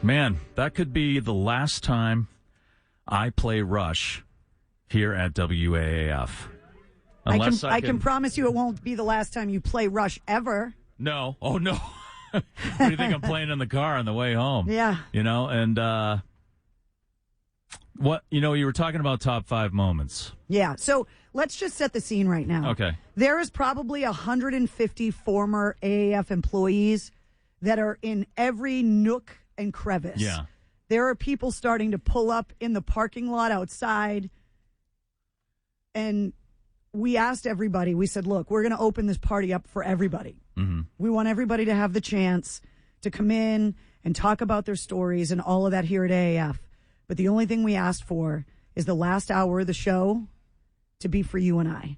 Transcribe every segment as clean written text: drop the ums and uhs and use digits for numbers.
Man, that could be the last time I play Rush here at WAAF. Unless I can promise you it won't be the last time you play Rush ever. No. Oh, no. What do you think I'm playing in the car on the way home? Yeah. You were talking about top 5 moments. Yeah. So let's just set the scene right now. Okay. There is probably 150 former AAF employees that are in every nook and crevice. Yeah. There are people starting to pull up in the parking lot outside. And we asked everybody, we said, look, we're going to open this party up for everybody. Mm-hmm. We want everybody to have the chance to come in and talk about their stories and all of that here at AAF. But the only thing we asked for is the last hour of the show to be for you and I.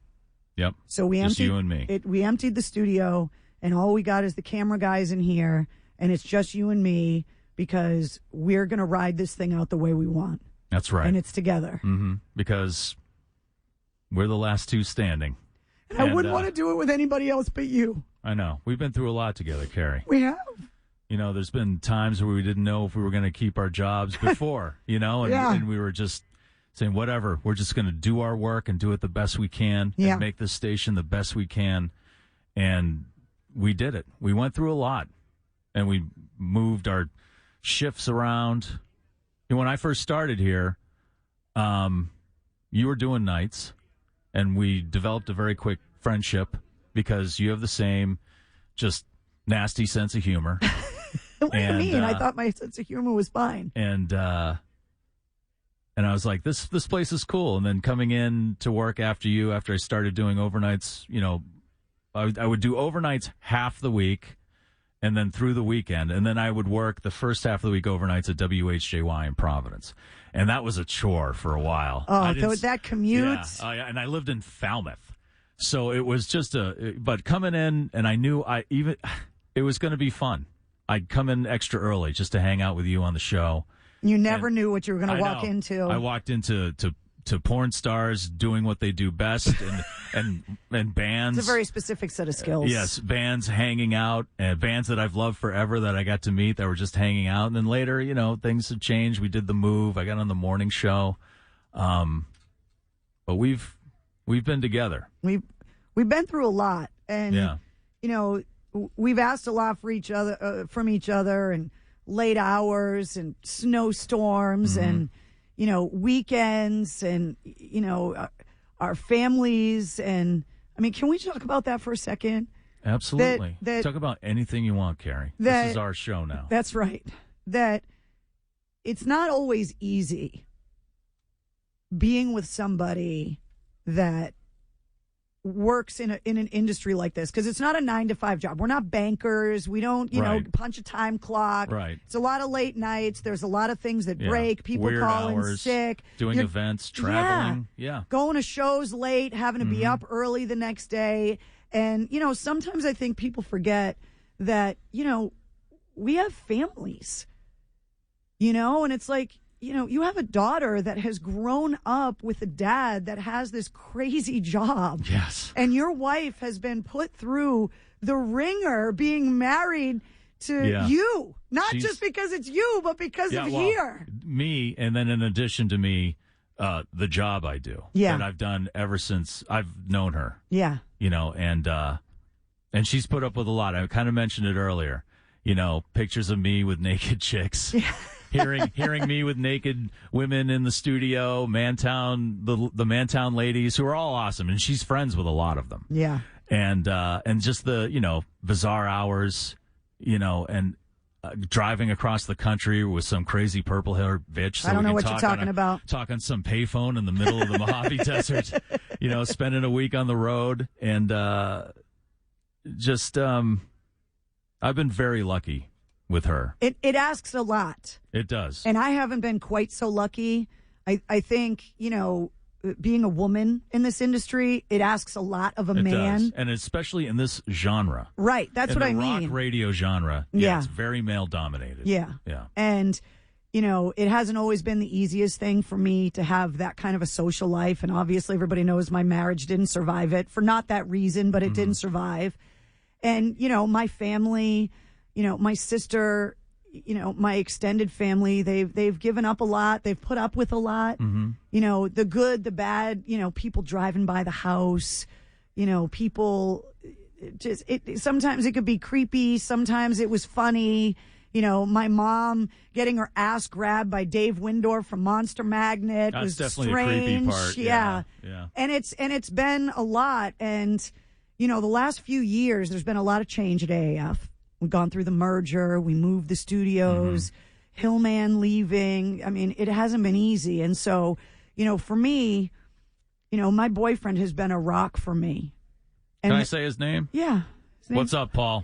Yep. So we just emptied you and me. We emptied the studio, and all we got is the camera guys in here, and it's just you and me because we're going to ride this thing out the way we want. That's right. And it's together. Mm-hmm. Because we're the last two standing. And I wouldn't want to do it with anybody else but you. I know. We've been through a lot together, Carrie. We have. There's been times where we didn't know if we were going to keep our jobs before, and we were just saying, whatever, we're just going to do our work and do it the best we can and make this station the best we can. And we did it. We went through a lot, and we moved our shifts around. And when I first started here, you were doing nights, and we developed a very quick friendship because you have the same just nasty sense of humor. What do you mean? I thought my sense of humor was fine. And I was like, this place is cool. And then coming in to work after I started doing overnights, I would do overnights half the week and then through the weekend. And then I would work the first half of the week overnights at WHJY in Providence. And that was a chore for a while. Oh, that commute. Yeah, and I lived in Falmouth. So it was just but coming in, and I knew it was going to be fun. I'd come in extra early just to hang out with you on the show. You never knew what you were going to walk into. I walked into porn stars doing what they do best, and bands. It's a very specific set of skills. Yes, bands hanging out, and bands that I've loved forever that I got to meet that were just hanging out. And then later, things had changed. We did the move. I got on the morning show. But we've been together. We've been through a lot, and we've asked a lot for each other from each other, and late hours, and snowstorms, and weekends, and our families, and I mean, can we talk about that for a second? Absolutely. Talk about anything you want, Carrie. This is our show now. That's right. That it's not always easy being with somebody that works in an industry like this, because it's not a 9-to-5 job. We're not bankers. We don't, punch a time clock. Right. It's a lot of late nights. There's a lot of things that break. People Weird calling hours, sick. Doing events, traveling. Yeah. Going to shows late, having to be up early the next day. And, sometimes I think people forget that, we have families, and it's like, you have a daughter that has grown up with a dad that has this crazy job. Yes. And your wife has been put through the ringer being married to you. Not just because it's you, but because of here. Me, and then in addition to me, the job I do. Yeah. That I've done ever since I've known her. Yeah. And she's put up with a lot. I kind of mentioned it earlier. Pictures of me with naked chicks. Yeah. hearing me with naked women in the studio, Mantown, the Mantown ladies, who are all awesome, and she's friends with a lot of them. Yeah. And just the, bizarre hours, and driving across the country with some crazy purple-haired bitch. So I don't know what you're talking about. Talk on some payphone in the middle of the Mojave Desert, spending a week on the road. And I've been very lucky with her. It asks a lot. It does. And I haven't been quite so lucky. I think, being a woman in this industry, it asks a lot of a man. Does. And especially in this genre. Right. That's what I mean. In the rock radio genre. Yeah. It's very male dominated. Yeah. Yeah. And, it hasn't always been the easiest thing for me to have that kind of a social life. And obviously everybody knows my marriage didn't survive it for not that reason, but it didn't survive. And, my family, my sister, my extended family, they've given up a lot. They've put up with a lot. Mm-hmm. The good, the bad, people driving by the house, people sometimes it could be creepy. Sometimes it was funny. My mom getting her ass grabbed by Dave Windorf from Monster Magnet was definitely strange. A creepy part. Yeah. And it's been a lot. And, the last few years, there's been a lot of change at AAF. We've gone through the merger. We moved the studios, Hillman leaving. I mean, it hasn't been easy. And so, for me, my boyfriend has been a rock for me. And can I say his name? Yeah. What's up, Paul?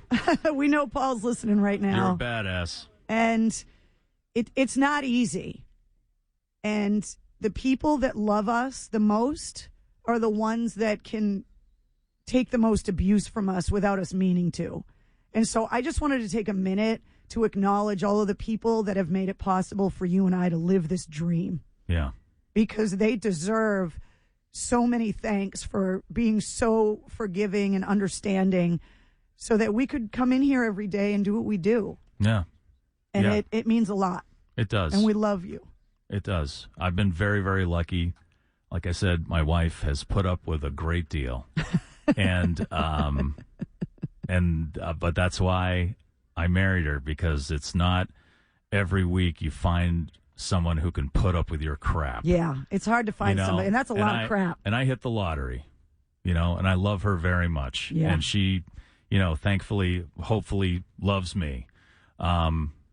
We know Paul's listening right now. You're a badass. And it's not easy. And the people that love us the most are the ones that can take the most abuse from us without us meaning to. And so I just wanted to take a minute to acknowledge all of the people that have made it possible for you and I to live this dream. Yeah. Because they deserve so many thanks for being so forgiving and understanding so that we could come in here every day and do what we do. Yeah. And it means a lot. It does. And we love you. It does. I've been very, very lucky. Like I said, my wife has put up with a great deal. And but that's why I married her, because it's not every week you find someone who can put up with your crap. Yeah, it's hard to find somebody, and that's a lot of crap. And I hit the lottery, and I love her very much. Yeah. And she, thankfully, hopefully loves me.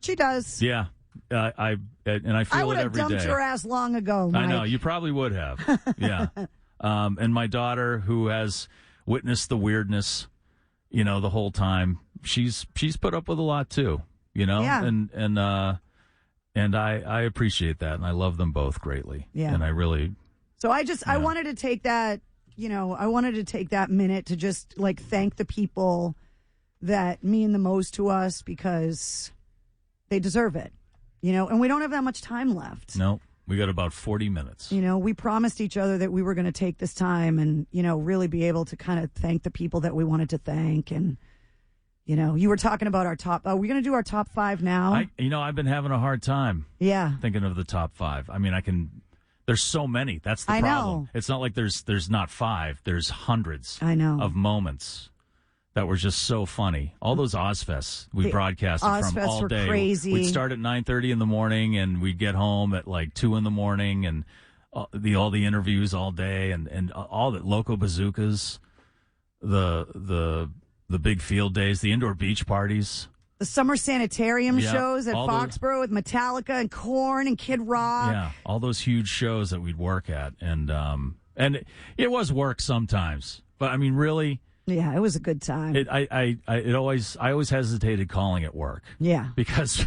She does. Yeah. I feel it every day. I would have dumped your ass long ago, Mike. I know, you probably would have. Yeah. And my daughter, who has witnessed the weirdness, the whole time, she's put up with a lot too, Yeah. And I appreciate that, and I love them both greatly. Yeah. And I really. So I wanted to take that, I wanted to take that minute to just thank the people that mean the most to us, because they deserve it, and we don't have that much time left. No, we got about 40 minutes. We promised each other that we were going to take this time and, really be able to kind of thank the people that we wanted to thank. And, you were talking about our top. Are we going to do our top 5 now? I've been having a hard time. Yeah. Thinking of the top 5. I mean, there's so many. That's the problem. Know. It's not like there's not 5. There's hundreds of moments that were just so funny. All those Ozfests we broadcasted from all day. Were crazy. We'd start at 9:30 in the morning, and we'd get home at 2 in the morning, and all the interviews all day, and all the local bazookas, the big field days, the indoor beach parties. The summer sanitarium shows at Foxborough with Metallica and Korn and Kid Rock. Yeah, all those huge shows that we'd work at, and it was work sometimes, but I mean, really. Yeah, it was a good time. I always hesitated calling it work. Yeah, because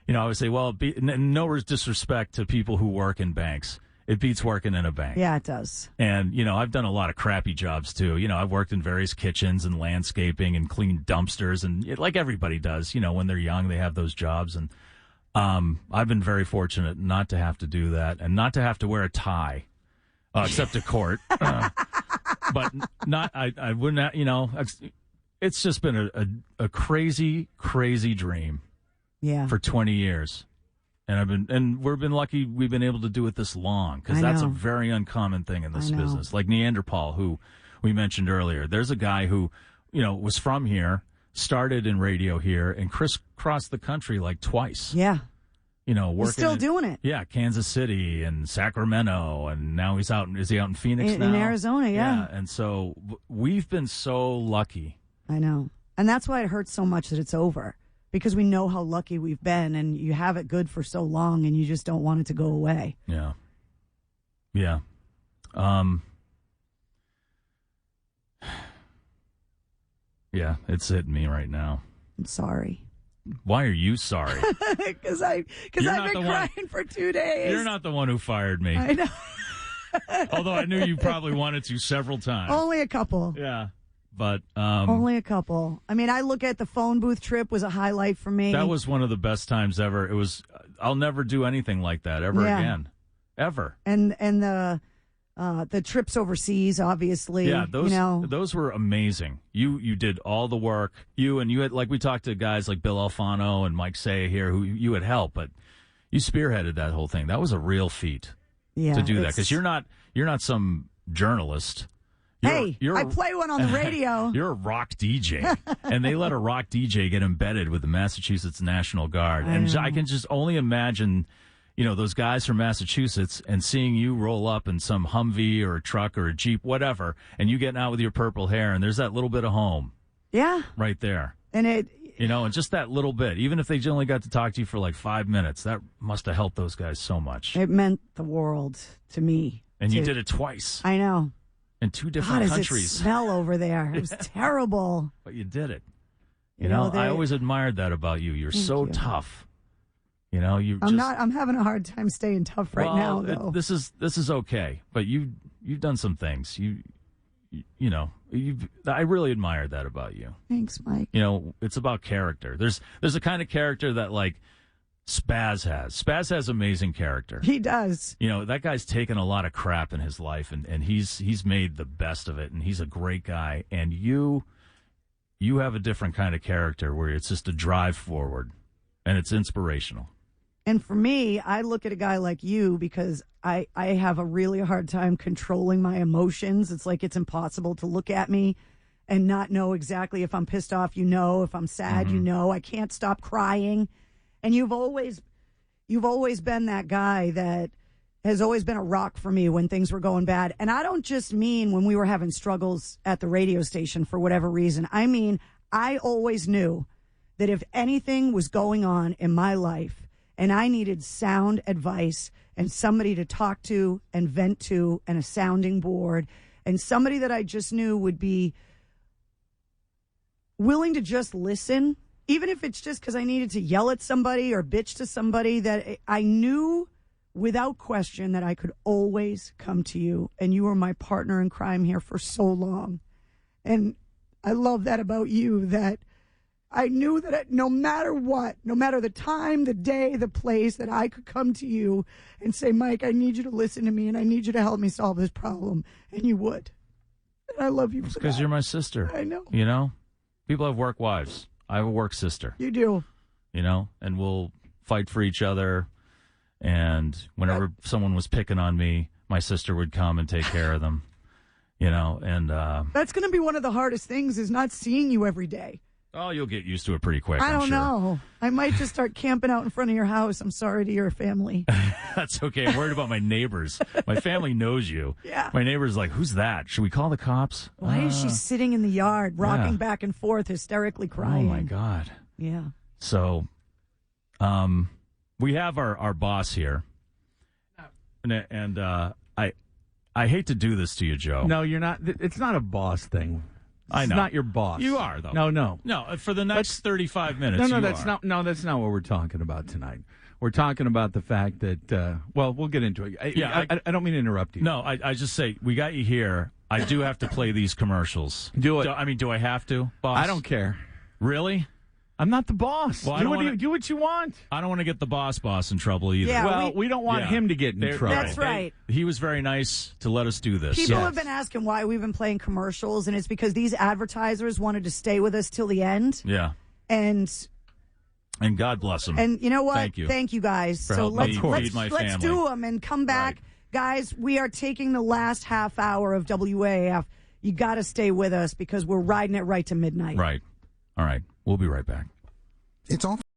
I would say, well, no disrespect to people who work in banks, it beats working in a bank. Yeah, it does. And I've done a lot of crappy jobs too. I've worked in various kitchens and landscaping and cleaned dumpsters, and like everybody does. When they're young, they have those jobs, and I've been very fortunate not to have to do that and not to have to wear a tie, except to court. But I wouldn't, it's just been a crazy, crazy dream. Yeah. For 20 years. And we've been lucky we've been able to do it this long, because that's a very uncommon thing in this business. Like Neanderthal, who we mentioned earlier. There's a guy who, was from here, started in radio here, and crisscrossed the country twice. Yeah. Working. He's still doing it. Yeah, Kansas City and Sacramento, and now is he out in Phoenix now? In Arizona, yeah. And so we've been so lucky. I know. And that's why it hurts so much that it's over, because we know how lucky we've been, and you have it good for so long, and you just don't want it to go away. Yeah. Yeah. Yeah, it's hitting me right now. I'm sorry. Why are you sorry? Because I've been crying for 2 days. You're not the one who fired me. I know. Although I knew you probably wanted to several times. Only a couple. Yeah. But only a couple. I mean, I look at the phone booth trip was a highlight for me. That was one of the best times ever. It was. I'll never do anything like that ever again. Ever. And the The trips overseas, obviously. Yeah, those were amazing. You did all the work. You had, like, we talked to guys like Bill Alfano and Mike Say here who you had helped, but you spearheaded that whole thing. That was a real feat to do that, because you're not some journalist. I play one on the radio. You're a rock DJ, and they let a rock DJ get embedded with the Massachusetts National Guard. I can just only imagine, those guys from Massachusetts, and seeing you roll up in some Humvee or a truck or a Jeep, whatever, and you getting out with your purple hair, and there's that little bit of home. Yeah. Right there. And and just that little bit, even if they only got to talk to you for like 5 minutes, that must have helped those guys so much. It meant the world to me. And you did it twice. I know. In 2 different countries. Does it smell over there? It was terrible. But you did it. I always admired that about you. You're so tough. I'm having a hard time staying tough now, though. This is okay. But you've done some things. I really admired that about you. Thanks, Mike. It's about character. There's a kind of character that, like, Spaz has. Spaz has amazing character. He does. That guy's taken a lot of crap in his life, and he's made the best of it, and he's a great guy. And you have a different kind of character where it's just a drive forward, and it's inspirational. And for me, I look at a guy like you because I have a really hard time controlling my emotions. It's like it's impossible to look at me and not know exactly if I'm pissed off, if I'm sad, I can't stop crying. And you've always been that guy that has always been a rock for me when things were going bad. And I don't just mean when we were having struggles at the radio station for whatever reason. I mean, I always knew that if anything was going on in my life and I needed sound advice and somebody to talk to and vent to and a sounding board and somebody that I just knew would be willing to just listen, even if it's just because I needed to yell at somebody or bitch to somebody, that I knew without question that I could always come to you, and you were my partner in crime here for so long. And I love that about you, that I knew that no matter what, no matter the time, the day, the place, that I could come to you and say, Mike, I need you to listen to me and I need you to help me solve this problem. And you would. And I love you for that. Because you're my sister. I know. People have work wives. I have a work sister. You do. And we'll fight for each other. And whenever someone was picking on me, my sister would come and take care of them. And that's going to be one of the hardest things, is not seeing you every day. Oh, you'll get used to it pretty quick. I don't I'm sure. know. I might just start camping out in front of your house. I'm sorry to your family. That's okay. I'm worried about my neighbors. My family knows you. Yeah. My neighbor's like, who's that? Should we call the cops? Why is she sitting in the yard, rocking back and forth, hysterically crying? Oh, my God. Yeah. So, we have our boss here. And I hate to do this to you, Joe. No, you're not. It's not a boss thing. I know. It's not your boss. You are, though. No. No, for the next 35 minutes, that's not what we're talking about tonight. We're talking about the fact that, we'll get into it. I don't mean to interrupt you. No, I just say, we got you here. I do have to play these commercials. Do it. Do I have to, boss? I don't care. Really? I'm not the boss. Well, do what you want. I don't want to get the boss in trouble either. Yeah, we don't want him to get in trouble. That's right. He was very nice to let us do this. People have been asking why we've been playing commercials, and it's because these advertisers wanted to stay with us till the end. Yeah. And God bless them. And you know what? Thank you guys. So let's do them and come back. Right. Guys, we are taking the last half hour of WAAF. You got to stay with us because we're riding it right to midnight. Right. All right. We'll be right back. It's all